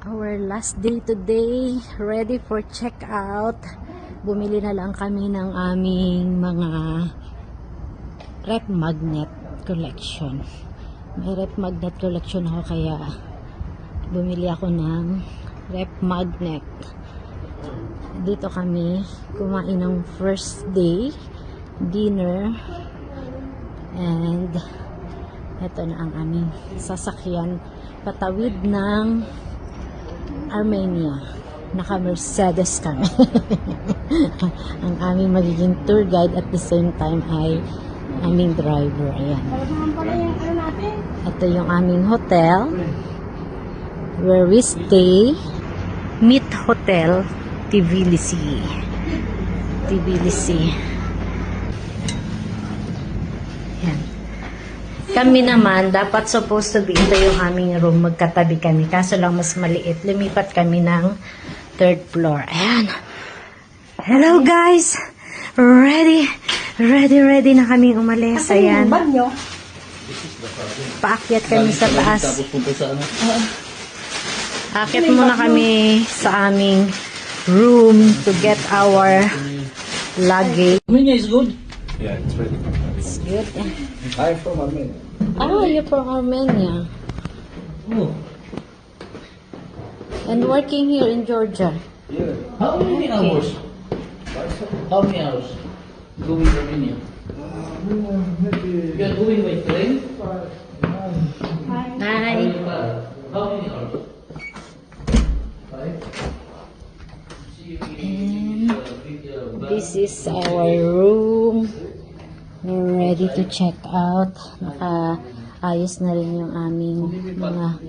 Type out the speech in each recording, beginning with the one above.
Our last day today, ready for check out. Bumili na lang kami ng aming mga rep magnet collection. May rep magnet collection ako, kaya bumili ako ng rep magnet. Dito kami kumain ng first day dinner, and ito na ang aming sasakyan patawid ng Armenia. Naka Mercedes kami. Ang aming magiging tour guide at the same time ay aming driver. Ayan. Ito yung aming hotel where we stay. Meet Hotel Tbilisi. Ayan. Kami naman, dapat supposed to be ito yung aming room, magkatabi kami, kaso lang mas maliit. Lumipat kami ng third floor. Ayan. Hello guys! Ready na kaming umalis. Ayan. Paakyat kami sa taas. Aakyat muna kami sa aming room to get our luggage. Armenia is good. Yeah, it's ready. It's good. I'm from Armenia. Oh, you're from Armenia. Oh. And working here in Georgia. Yeah. How many hours? How many hours? Going to Armenia. Maybe. You are going by train? Hi. How many hours? 5. See you This is our room. We're ready to check out. Nakaayos na rin yung aming mga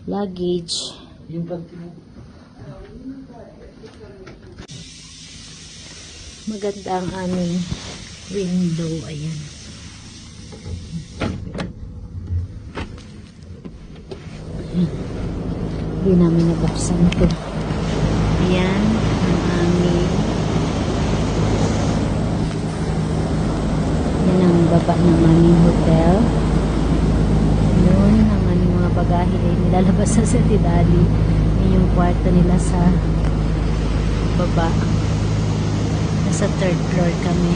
luggage. Maganda ang aming window. Ayan. Hindi namin nabuksan ito. Ayan ang aming, yan ang baba ng aming hotel. Yun ang aming mga bagahe ay nilalabas sa Tidali. Yan yung kwarto nila sa baba. Nasa third floor kami.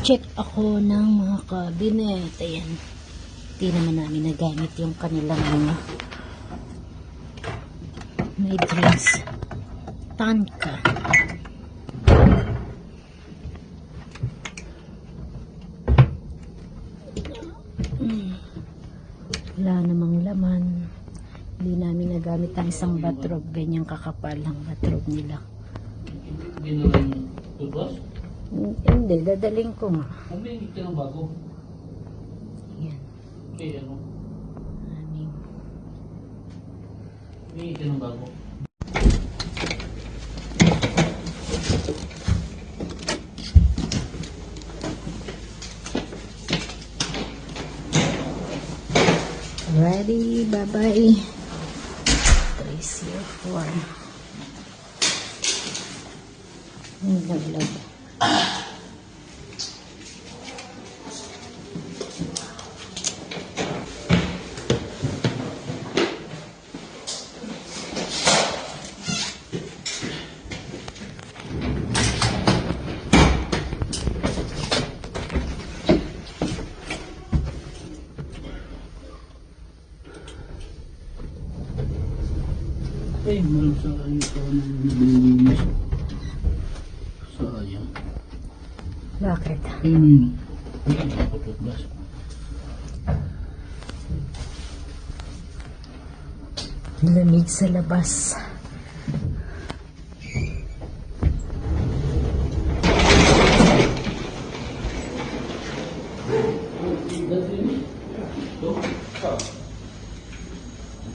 Check ako ng mga cabinet. Ayan. Hindi naman namin nagamit yung kanilang mga may drinks. Tanka. Wala namang laman. Hindi namin nagamit ang isang bathrobe. Ganyang kakapal ang bathrobe nila. Hindi, dadaling ko nga. Hindi ka ng bago. Yan. Okay, ano? Aming Hindi ka ng bago. ready. Bye-bye. 304. Naglag. Ay, malam sa ayo ko ng nilinis. Sayang. Bakit? Ayun. Ayun, pututbas. Lamig sa labas.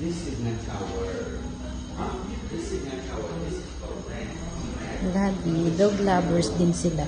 This is not our. This is not our. This is for rent. Lagi, dog lovers din sila.